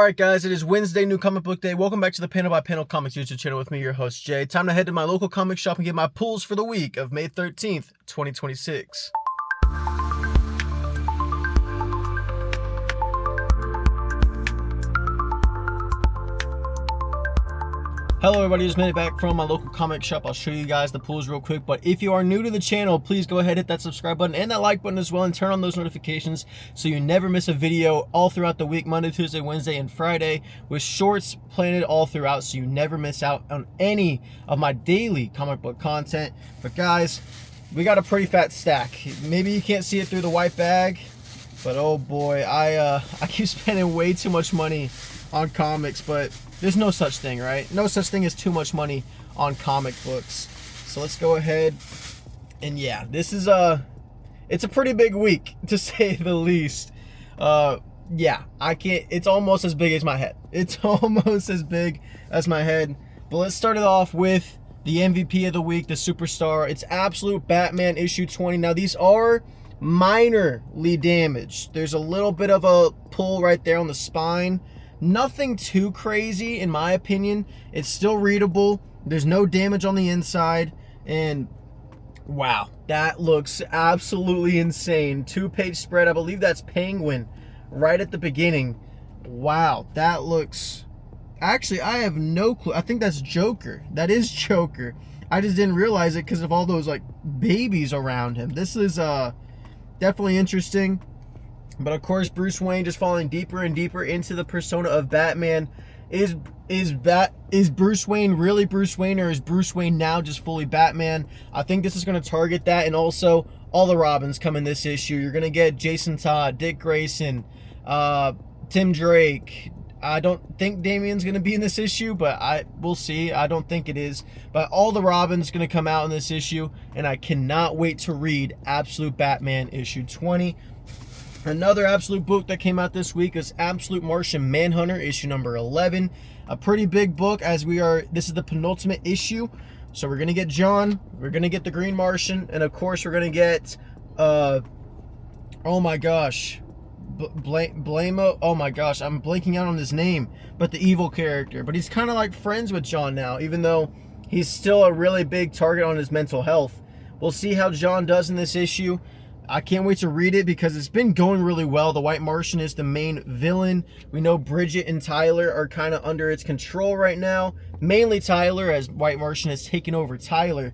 Alright guys, it is Wednesday, new comic book day. Welcome back to the Panel by Panel Comics YouTube channel with me, your host Jay. Time to head to my local comic shop and get my pulls for the week of May 13th, 2026. Hello everybody, just made it back from my local comic shop. I'll show you guys the pulls real quick, but if you are new to the channel, please go ahead, hit that subscribe button and that like button as well, and turn on those notifications so you never miss a video all throughout the week, Monday, Tuesday, Wednesday, and Friday, with shorts planted all throughout so you never miss out on any of my daily comic book content. But guys, we got a pretty fat stack. Maybe you can't see it through the white bag, but oh boy, I keep spending way too much money on comics, but there's no such thing, right? No such thing as too much money on comic books. So let's go ahead and yeah, this is it's a pretty big week to say the least. Yeah, it's almost as big as my head. It's almost as big as my head. But let's start it off with the MVP of the week, the superstar. It's Absolute Batman issue 20. Now these are minorly damaged. There's a little bit of a pull right there on the spine. Nothing too crazy in my opinion. It's still readable. There's no damage on the inside. And wow, that looks absolutely insane. 2-page spread. I believe that's Penguin right at the beginning. Wow, that looks... Actually, I have no clue. I think that's Joker. That is Joker. I just didn't realize it because of all those like babies around him. This is definitely interesting. But of course, Bruce Wayne just falling deeper and deeper into the persona of Batman. Is Bruce Wayne really Bruce Wayne, or is Bruce Wayne now just fully Batman? I think this is going to target that. And also, all the Robins come in this issue. You're going to get Jason Todd, Dick Grayson, Tim Drake. I don't think Damian's going to be in this issue, but we'll see. I don't think it is. But all the Robins going to come out in this issue, and I cannot wait to read Absolute Batman issue 20. Another Absolute book that came out this week is Absolute Martian Manhunter, issue number 11. A pretty big book, as this is the penultimate issue. So we're going to get John, we're going to get the Green Martian, and of course we're going to get, oh my gosh, Blamo, oh my gosh, I'm blanking out on his name, but the evil character. But he's kind of like friends with John now, even though he's still a really big target on his mental health. We'll see how John does in this issue. I can't wait to read it because it's been going really well. The White Martian is the main villain. We know Bridget and Tyler are kind of under its control right now. Mainly Tyler, as White Martian has taken over Tyler.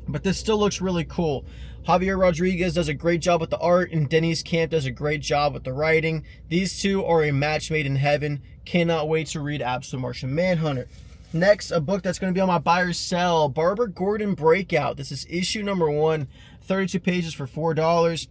But this still looks really cool. Javier Rodriguez does a great job with the art, and Denise Camp does a great job with the writing. These two are a match made in heaven. Cannot wait to read Absolute Martian Manhunter. Next, a book that's going to be on my buy or sell, Barbara Gordon Breakout. This is issue number 1, 32 pages for $4.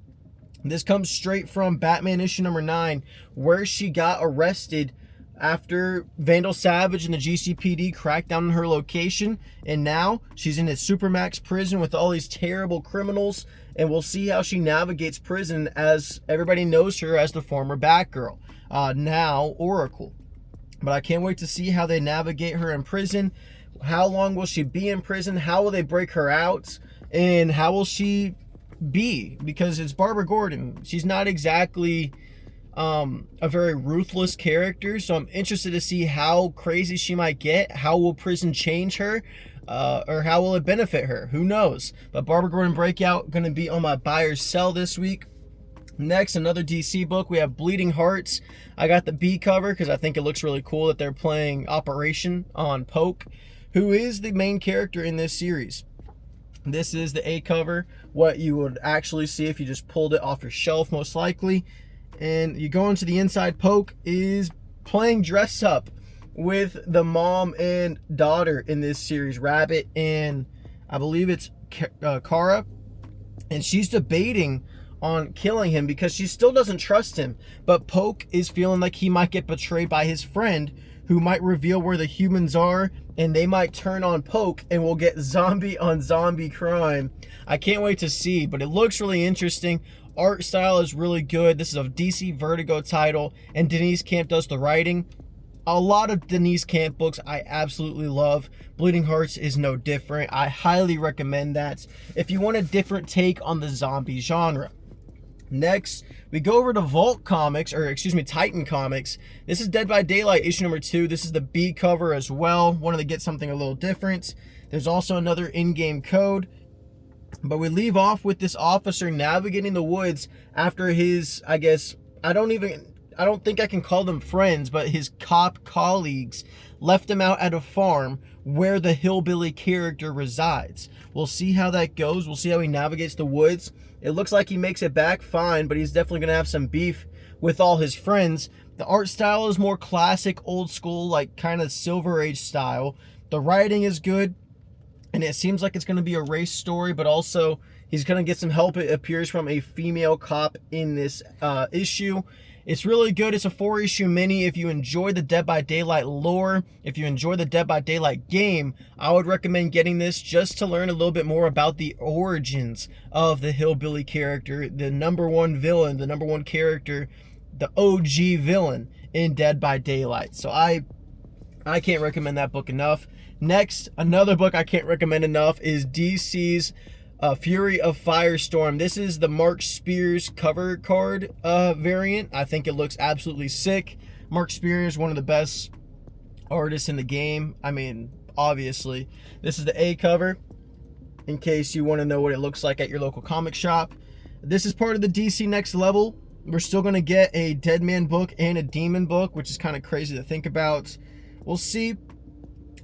This comes straight from Batman issue number 9, where she got arrested after Vandal Savage and the GCPD cracked down on her location, and now she's in a supermax prison with all these terrible criminals, and we'll see how she navigates prison, as everybody knows her as the former Batgirl, now Oracle. But I can't wait to see how they navigate her in prison. How long will she be in prison? How will they break her out? And how will she be? Because it's Barbara Gordon. She's not exactly a very ruthless character. So I'm interested to see how crazy she might get. How will prison change her? Or how will it benefit her? Who knows? But Barbara Gordon Breakout going to be on my buy or sell this week. Next, another DC book. We have Bleeding Hearts. I got the B cover because I think it looks really cool that they're playing Operation on Poke, who is the main character in this series. This is the A cover, what you would actually see if you just pulled it off your shelf, most likely. And you go into the inside. Poke is playing dress up with the mom and daughter in this series, Rabbit and I believe it's Kara. And she's debating on killing him because she still doesn't trust him, but Poke is feeling like he might get betrayed by his friend, who might reveal where the humans are, and they might turn on Poke, and we'll get zombie on zombie crime. I can't wait to see, but it looks really interesting. Art style is really good. This is a DC Vertigo title, and Denise Camp does the writing. A lot of Denise Camp books I absolutely love. Bleeding Hearts is no different. I highly recommend that if you want a different take on the zombie genre. Next, we go over to Vault Comics, or excuse me, Titan Comics. This is Dead by Daylight issue number 2. This is the B cover as well. Wanted to get something a little different. There's also another in-game code. But we leave off with this officer navigating the woods after his, I guess, I don't think I can call them friends, but his cop colleagues left him out at a farm where the hillbilly character resides. We'll see how that goes. We'll see how he navigates the woods. It looks like he makes it back fine, but he's definitely going to have some beef with all his friends. The art style is more classic, old school, like kind of Silver Age style. The writing is good, and it seems like it's going to be a race story, but also he's going to get some help. It appears from a female cop in this issue. It's really good. It's a 4-issue mini. If you enjoy the Dead by Daylight lore, if you enjoy the Dead by Daylight game, I would recommend getting this just to learn a little bit more about the origins of the hillbilly character, the #1 villain, the #1 character, the OG villain in Dead by Daylight. So I can't recommend that book enough. Next, another book I can't recommend enough is DC's Fury of Firestorm. This is the Mark Spears cover card variant. I think it looks absolutely sick. Mark Spears, one of the best artists in the game. I mean, obviously. This is the A cover, in case you want to know what it looks like at your local comic shop. This is part of the DC Next Level. We're still going to get a Deadman book and a Demon book, which is kind of crazy to think about. We'll see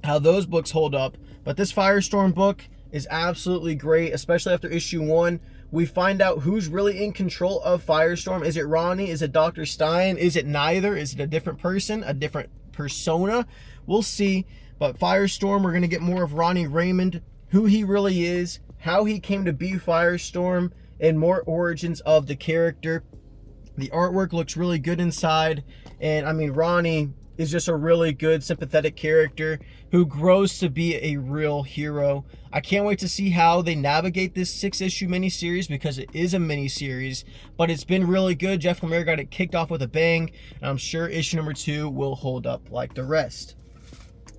how those books hold up. But this Firestorm book is absolutely great, especially after issue 1. We find out who's really in control of Firestorm. Is it Ronnie? Is it Dr. Stein? Is it neither? Is it a different person? A different persona? We'll see. But Firestorm, we're going to get more of Ronnie Raymond, who he really is, how he came to be Firestorm, and more origins of the character. The artwork looks really good inside. And I mean, Ronnie is just a really good, sympathetic character who grows to be a real hero. I can't wait to see how they navigate this 6-issue miniseries, because it is a miniseries, but it's been really good. Jeff Lemire got it kicked off with a bang, and I'm sure issue number 2 will hold up like the rest.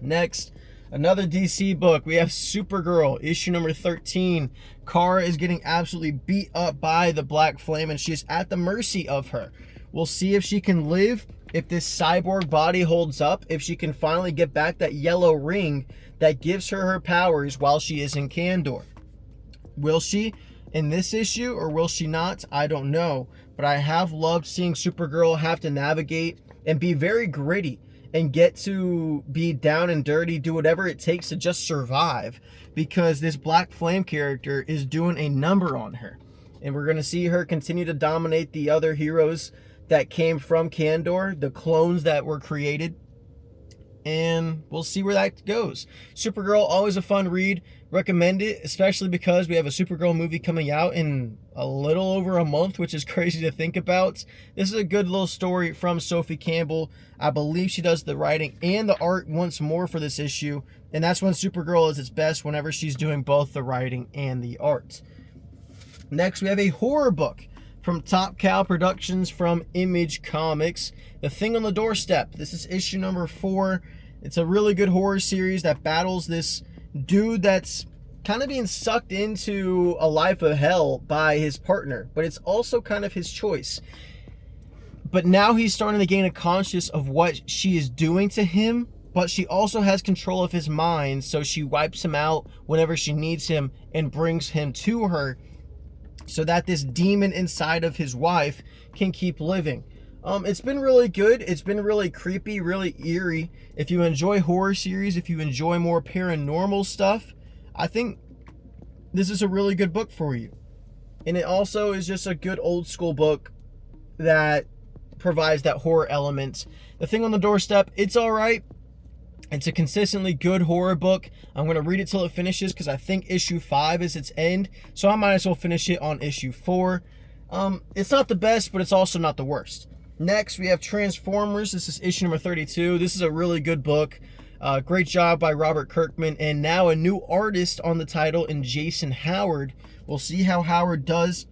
Next, another DC book. We have Supergirl, issue number 13. Kara is getting absolutely beat up by the Black Flame, and she is at the mercy of her. We'll see if she can live, if this cyborg body holds up, if she can finally get back that yellow ring that gives her her powers while she is in Kandor. Will she in this issue, or will she not? I don't know. But I have loved seeing Supergirl have to navigate and be very gritty and get to be down and dirty, do whatever it takes to just survive, because this Black Flame character is doing a number on her. And we're going to see her continue to dominate the other heroes that came from Kandor, the clones that were created, and we'll see where that goes. Supergirl, always a fun read. Recommend it, especially because we have a Supergirl movie coming out in a little over a month, which is crazy to think about. This is a good little story from Sophie Campbell. I believe she does the writing and the art once more for this issue, and that's when Supergirl is its best, whenever she's doing both the writing and the art. Next, we have a horror book from Top Cow Productions from Image Comics, The Thing on the Doorstep. This is issue number 4. It's a really good horror series that battles this dude that's kind of being sucked into a life of hell by his partner, but it's also kind of his choice. But now he's starting to gain a conscious of what she is doing to him, but she also has control of his mind, so she wipes him out whenever she needs him and brings him to her, so that this demon inside of his wife can keep living. It's been really good. It's been really creepy, really eerie. If you enjoy horror series, if you enjoy more paranormal stuff, I think this is a really good book for you. And it also is just a good old school book that provides that horror element. The Thing on the Doorstep, it's all right. It's a consistently good horror book. I'm going to read it till it finishes, because I think issue 5 is its end. So I might as well finish it on issue 4. It's not the best, but it's also not the worst. Next, we have Transformers. This is issue number 32. This is a really good book. Great job by Robert Kirkman. And now a new artist on the title in Jason Howard. We'll see how Howard does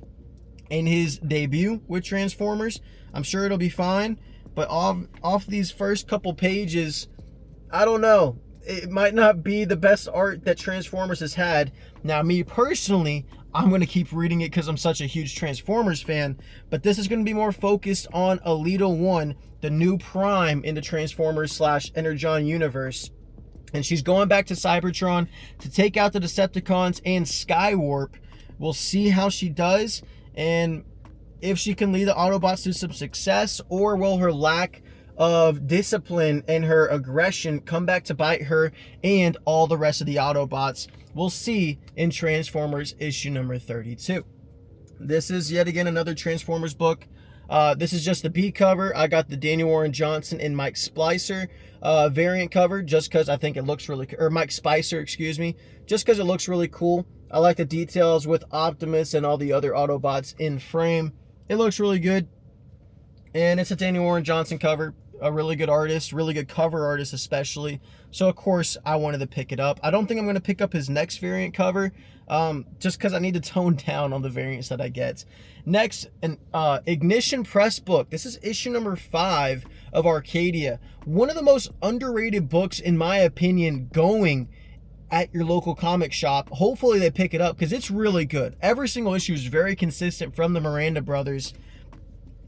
in his debut with Transformers. I'm sure it'll be fine. But off these first couple pages, I don't know. It might not be the best art that Transformers has had. Now, me personally, I'm going to keep reading it because I'm such a huge Transformers fan. But this is going to be more focused on Alita 1, the new Prime in the Transformers / Energon universe. And she's going back to Cybertron to take out the Decepticons and Skywarp. We'll see how she does and if she can lead the Autobots to some success, or will her lack of discipline and her aggression come back to bite her and all the rest of the Autobots. We'll see in Transformers issue number 32. This is yet again another Transformers book. This is just the B cover. I got the Daniel Warren Johnson and Mike Splicer variant cover just because I think it looks really, or Mike Spicer, excuse me, just because it looks really cool. I like the details with Optimus and all the other Autobots in frame. It looks really good. And it's a Daniel Warren Johnson cover, a really good artist, really good cover artist especially. So of course I wanted to pick it up. I don't think I'm going to pick up his next variant cover just because I need to tone down on the variants that I get. Next, an Ignition Press book. This is issue number 5 of Arcadia. One of the most underrated books in my opinion going at your local comic shop. Hopefully they pick it up because it's really good. Every single issue is very consistent from the Miranda brothers.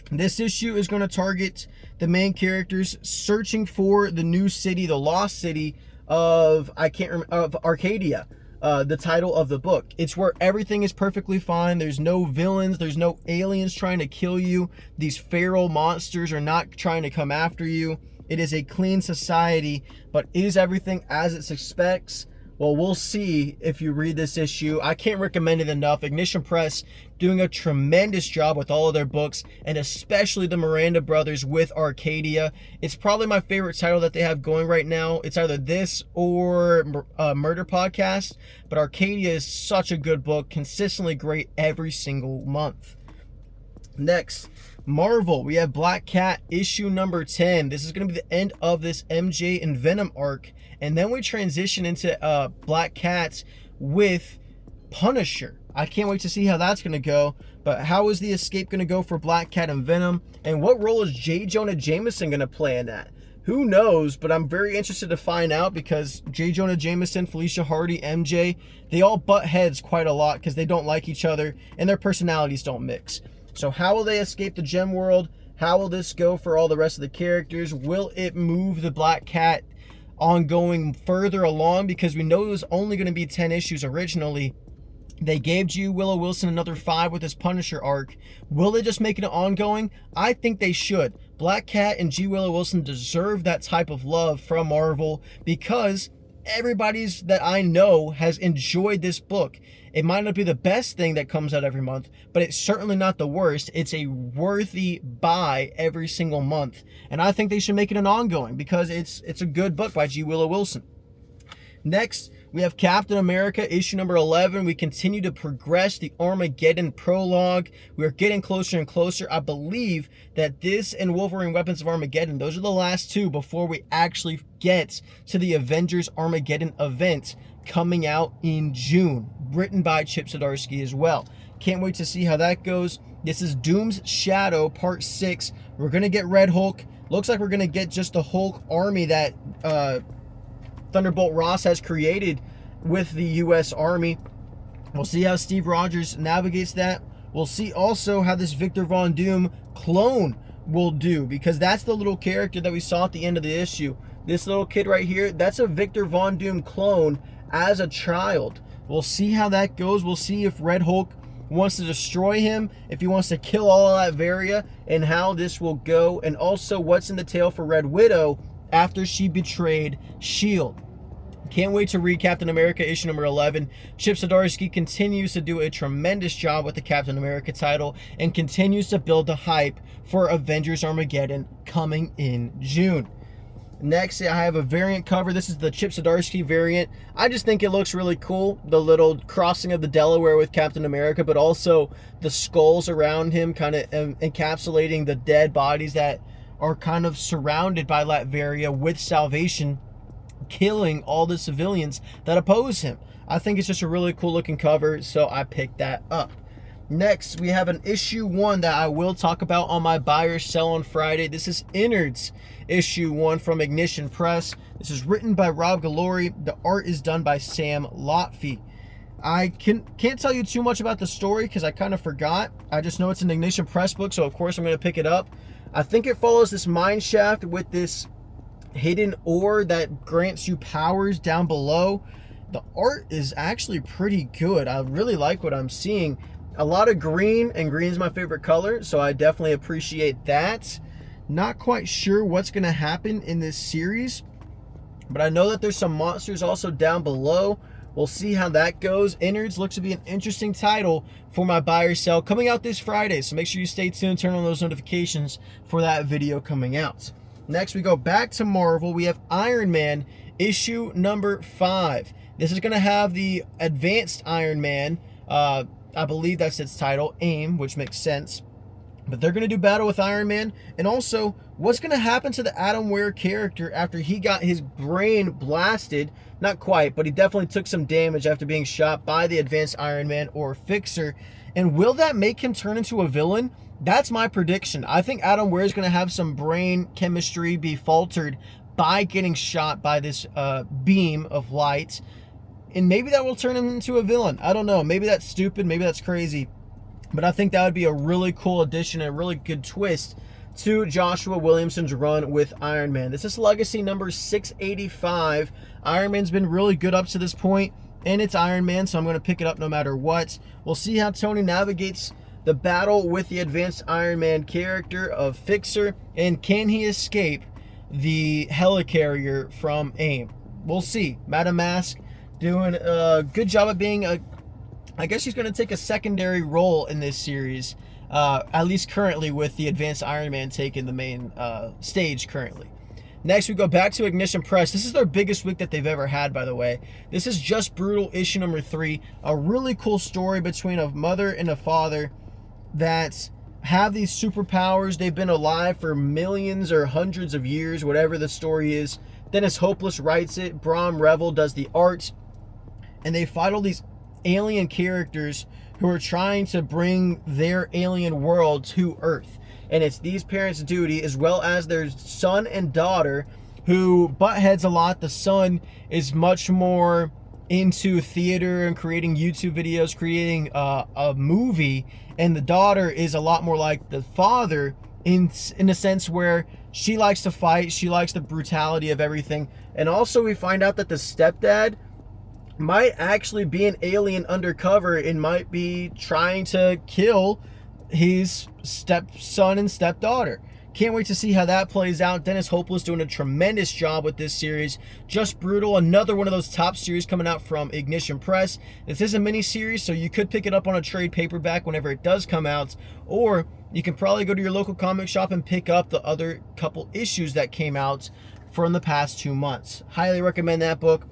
This issue is going to target the main characters searching for the new city, the lost city of Arcadia, the title of the book. It's where everything is perfectly fine. There's no villains, there's no aliens trying to kill you. These feral monsters are not trying to come after you. It is a clean society, but is everything as it expects? Well, we'll see if you read this issue. I can't recommend it enough. Ignition Press doing a tremendous job with all of their books, and especially the Miranda brothers with Arcadia. It's probably my favorite title that they have going right now. It's either this or Murder Podcast, but Arcadia is such a good book, consistently great every single month. Next, Marvel. We have Black Cat issue number 10. This is going to be the end of this MJ and Venom arc. And then we transition into Black Cat with Punisher. I can't wait to see how that's going to go. But how is the escape going to go for Black Cat and Venom? And what role is J. Jonah Jameson going to play in that? Who knows? But I'm very interested to find out because J. Jonah Jameson, Felicia Hardy, MJ, they all butt heads quite a lot because they don't like each other and their personalities don't mix. So how will they escape the gem world? How will this go for all the rest of the characters? Will it move the Black Cat ongoing further along, because we know it was only going to be 10 issues originally. They gave G. Willow Wilson another 5 with his Punisher arc. Will they just make it an ongoing? I think they should. Black Cat and G. Willow Wilson deserve that type of love from Marvel because everybody's that I know has enjoyed this book. It might not be the best thing that comes out every month, but it's certainly not the worst. It's a worthy buy every single month. And I think they should make it an ongoing because it's a good book by G. Willow Wilson. Next, we have Captain America issue number 11. We continue to progress the Armageddon prologue. We are getting closer and closer. I believe that this and Wolverine Weapons of Armageddon, those are the last two before we actually get to the Avengers Armageddon event coming out in June, written by Chip Zdarsky as well. Can't wait to see how that goes. This is Doom's Shadow Part 6. We're going to get Red Hulk. Looks like we're going to get just the Hulk army that Thunderbolt Ross has created with the U.S. Army. We'll see how Steve Rogers navigates that. We'll see also how this Victor Von Doom clone will do, because that's the little character that we saw at the end of the issue. This little kid right here, that's a Victor Von Doom clone as a child. We'll see how that goes. We'll see if Red Hulk wants to destroy him, if he wants to kill all of Latveria, and how this will go, and also what's in the tail for Red Widow after she betrayed S.H.I.E.L.D. Can't wait to read Captain America issue number 11. Chip Zdarsky continues to do a tremendous job with the Captain America title and continues to build the hype for Avengers Armageddon coming in June. Next, I have a variant cover. This is the Chip Zdarsky variant. I just think it looks really cool. The little crossing of the Delaware with Captain America, but also the skulls around him kind of encapsulating the dead bodies that are kind of surrounded by Latveria with Salvation, killing all the civilians that oppose him. I think it's just a really cool looking cover, so I picked that up. Next, we have an issue 1 that I will talk about on my buy or sell on Friday. This is Innards issue 1 from Ignition Press. This is written by Rob Galori. The art is done by Sam Lotfi. I can't tell you too much about the story because I kind of forgot. I just know it's an Ignition Press book, so of course I'm going to pick it up. I think it follows this mine shaft with this hidden ore that grants you powers down below. The art is actually pretty good. I really like what I'm seeing. A lot of green, and green is my favorite color, so I definitely appreciate that. Not quite sure what's going to happen in this series, but I know that there's some monsters also down below. We'll see how that goes. Innards looks to be an interesting title for my buy or sell coming out this Friday. So make sure you stay tuned, turn on those notifications for that video coming out. Next, we go back to Marvel. We have Iron Man issue number 5. This is going to have the Advanced Iron Man. I believe that's its title, AIM, which makes sense. But they're going to do battle with Iron Man. And also, what's going to happen to the Atom Ware character after he got his brain blasted? Not quite, but he definitely took some damage after being shot by the Advanced Iron Man or Fixer. And will that make him turn into a villain? That's my prediction. I think Atom Ware is going to have some brain chemistry be faltered by getting shot by this beam of light. And maybe that will turn him into a villain. I don't know. Maybe that's stupid. Maybe that's crazy. But I think that would be a really cool addition, a really good twist to Joshua Williamson's run with Iron Man. This is Legacy number 685. Iron Man's been really good up to this point, and it's Iron Man, so I'm going to pick it up no matter what. We'll see how Tony navigates the battle with the Advanced Iron Man character of Fixer, and can he escape the helicarrier from AIM? We'll see. Madam Mask doing a good job of being a... I guess she's going to take a secondary role in this series, at least currently, with the Advanced Iron Man taking the main stage currently. Next, we go back to Ignition Press. This is their biggest week that they've ever had, by the way. This is Just Brutal issue number 3. A really cool story between a mother and a father that have these superpowers. They've been alive for millions or hundreds of years, whatever the story is. Dennis Hopeless writes it. Brom Revel does the art. And they fight all these alien characters who are trying to bring their alien world to Earth. And it's these parents' duty, as well as their son and daughter, who butt heads a lot. The son is much more into theater and creating YouTube videos, creating a movie, and the daughter is a lot more like the father in a sense where she likes to fight, she likes the brutality of everything. And also we find out that the stepdad might actually be an alien undercover and might be trying to kill his stepson and stepdaughter. Can't wait to see how that plays out. Dennis Hopeless doing a tremendous job with this series. Just Brutal, another one of those top series coming out from Ignition Press. This is a mini series, so you could pick it up on a trade paperback whenever it does come out, or you can probably go to your local comic shop and pick up the other couple issues that came out from the past 2 months. Highly recommend that book.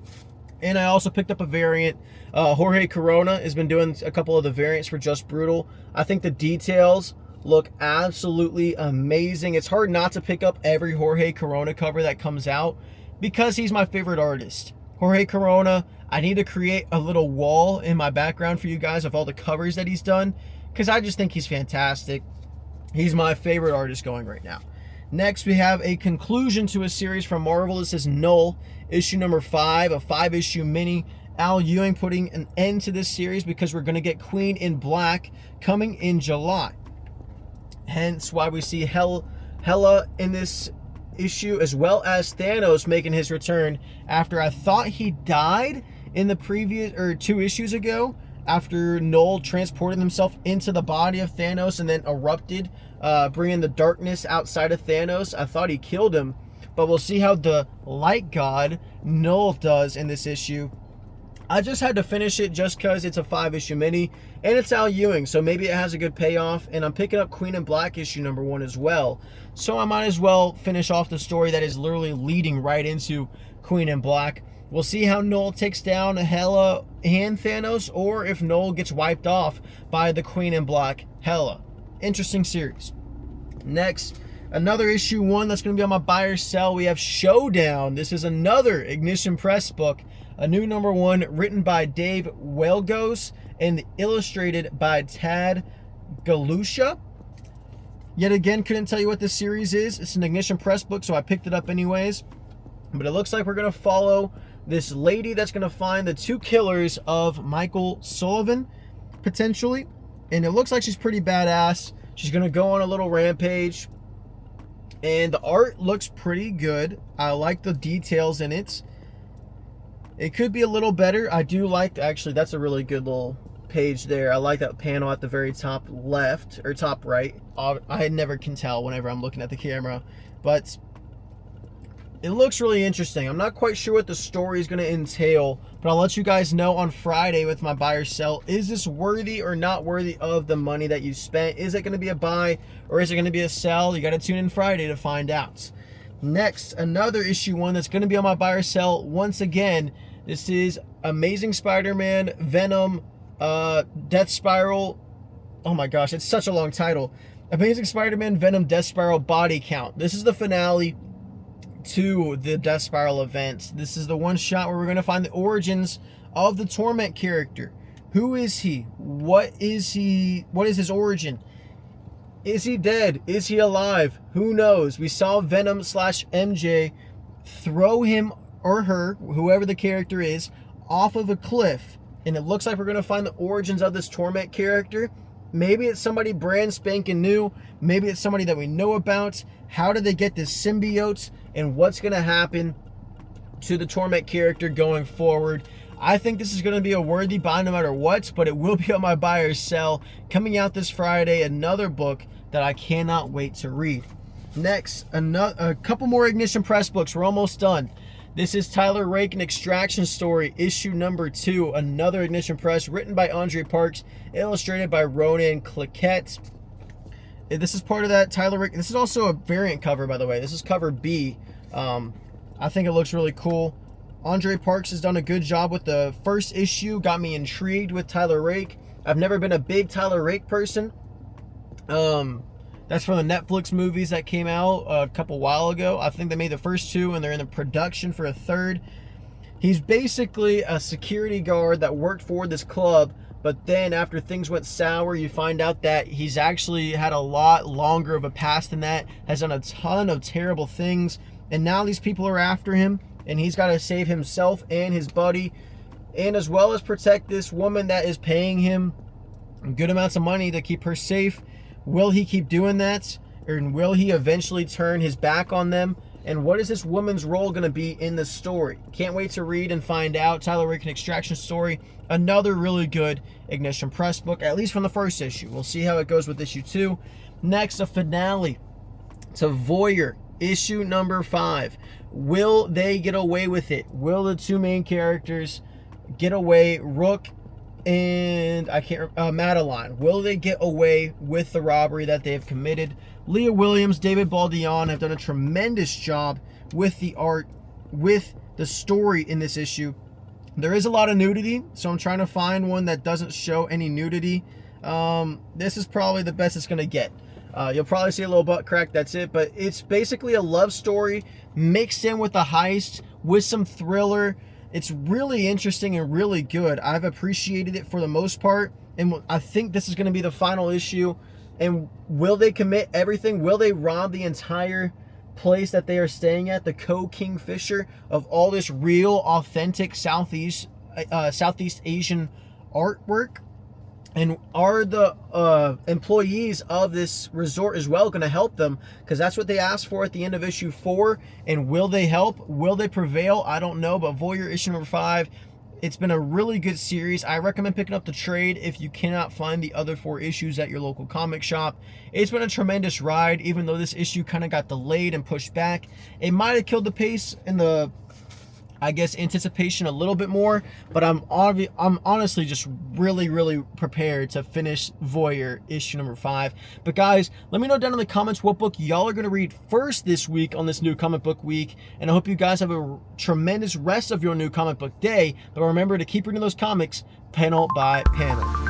And I also picked up a variant. Jorge Corona has been doing a couple of the variants for Just Brutal. I think the details look absolutely amazing. It's hard not to pick up every Jorge Corona cover that comes out because he's my favorite artist. Jorge Corona, I need to create a little wall in my background for you guys of all the covers that he's done because I just think he's fantastic. He's my favorite artist going right now. Next, we have a conclusion to a series from Marvel. This is Null, issue number 5, a 5-issue mini. Al Ewing putting an end to this series because we're going to get Queen in Black coming in July. Hence why we see Hela in this issue, as well as Thanos making his return after I thought he died in the previous, or 2 issues ago, after Null transported himself into the body of Thanos and then erupted, bringing the darkness outside of Thanos. I thought he killed him, but we'll see how the light god Null does in this issue. I just had to finish it just because it's a 5-issue mini, and it's Al Ewing, so maybe it has a good payoff, and I'm picking up Queen in Black issue number 1 as well. So I might as well finish off the story that is literally leading right into Queen in Black. We'll see how Null takes down Hela and Thanos, or if Null gets wiped off by the Queen in Black Hela. Interesting series. Next, another issue 1 that's going to be on my buy or sell. We have Showdown. This is another Ignition Press book. A new number 1 written by Dave Welgos and illustrated by Tad Galusha. Yet again, couldn't tell you what this series is. It's an Ignition Press book, so I picked it up anyways. But it looks like we're going to follow this lady that's going to find the two killers of Michael Sullivan, potentially. And it looks like she's pretty badass. She's going to go on a little rampage. And the art looks pretty good. I like the details in it. It could be a little better. I do like, actually, that's a really good little page there. I like that panel at the very top left, or top right. I never can tell whenever I'm looking at the camera. But it looks really interesting. I'm not quite sure what the story is going to entail, but I'll let you guys know on Friday with my buy or sell. Is this worthy or not worthy of the money that you spent? Is it going to be a buy or is it going to be a sell? You got to tune in Friday to find out. Next, another issue one that's going to be on my buy or sell once again. This is Amazing Spider-Man, Venom, Death Spiral. Oh my gosh, it's such a long title. Amazing Spider-Man, Venom, Death Spiral Body Count. This is the finale to the Death Spiral events. This is the one shot where we're going to find the origins of the Torment character. Who is he? What is he? What is his origin? Is he dead? Is he alive? Who knows? We saw Venom / MJ throw him or her, whoever the character is, off of a cliff. And it looks like we're going to find the origins of this Torment character. Maybe it's somebody brand spanking new. Maybe it's somebody that we know about. How did they get this symbiote? And what's going to happen to the Torment character going forward? I think this is going to be a worthy buy no matter what, but it will be on my buy or sell. Coming out this Friday, another book that I cannot wait to read. Next, a couple more Ignition Press books. We're almost done. This is Tyler Rake, an Extraction Story, issue number 2, another Ignition Press, written by Andre Parks, illustrated by Ronan Cliquette. This is part of that Tyler Rake. This is also a variant cover, by the way. This is cover B. I think it looks really cool. Andre Parks has done a good job with the first issue, got me intrigued with Tyler Rake. I've never been a big Tyler Rake person. That's from the Netflix movies that came out a couple while ago. I think they made the first 2 and they're in the production for a 3rd. He's basically a security guard that worked for this club, but then after things went sour, you find out that he's actually had a lot longer of a past than that, has done a ton of terrible things, and now these people are after him, and he's got to save himself and his buddy, and as well as protect this woman that is paying him good amounts of money to keep her safe. Will he keep doing that? Or will he eventually turn his back on them? And what is this woman's role going to be in the story? Can't wait to read and find out. Tyler Rake, an Extraction Story. Another really good Ignition Press book, at least from the first issue. We'll see how it goes with issue 2. Next, a finale to Voyeur, issue number 5. Will they get away with it? Will the 2 main characters get away? Rook and Madeline, will they get away with the robbery that they have committed? Leah Williams, David Baldion have done a tremendous job with the art, with the story in this issue. There is a lot of nudity, so I'm trying to find one that doesn't show any nudity. This is probably the best it's going to get. You'll probably see a little butt crack, that's it, but it's basically a love story mixed in with a heist with some thriller. It's really interesting and really good. I've appreciated it for the most part, and I think this is going to be the final issue. And will they commit everything? Will they rob the entire place that they are staying at, the Co-Kingfisher, of all this real, authentic Southeast Asian artwork? And are the employees of this resort as well going to help them? Because that's what they asked for at the end of issue 4. And will they help? Will they prevail? I don't know. But Voyeur issue number 5, it's been a really good series. I recommend picking up the trade if you cannot find the other 4 issues at your local comic shop. It's been a tremendous ride, even though this issue kind of got delayed and pushed back. It might have killed the pace in the, I guess, anticipation a little bit more, but I'm honestly just really prepared to finish Voyeur issue number 5. But guys, let me know down in the comments what book y'all are going to read first this week on this new comic book week, and I hope you guys have a tremendous rest of your new comic book day. But remember to keep reading those comics panel by panel.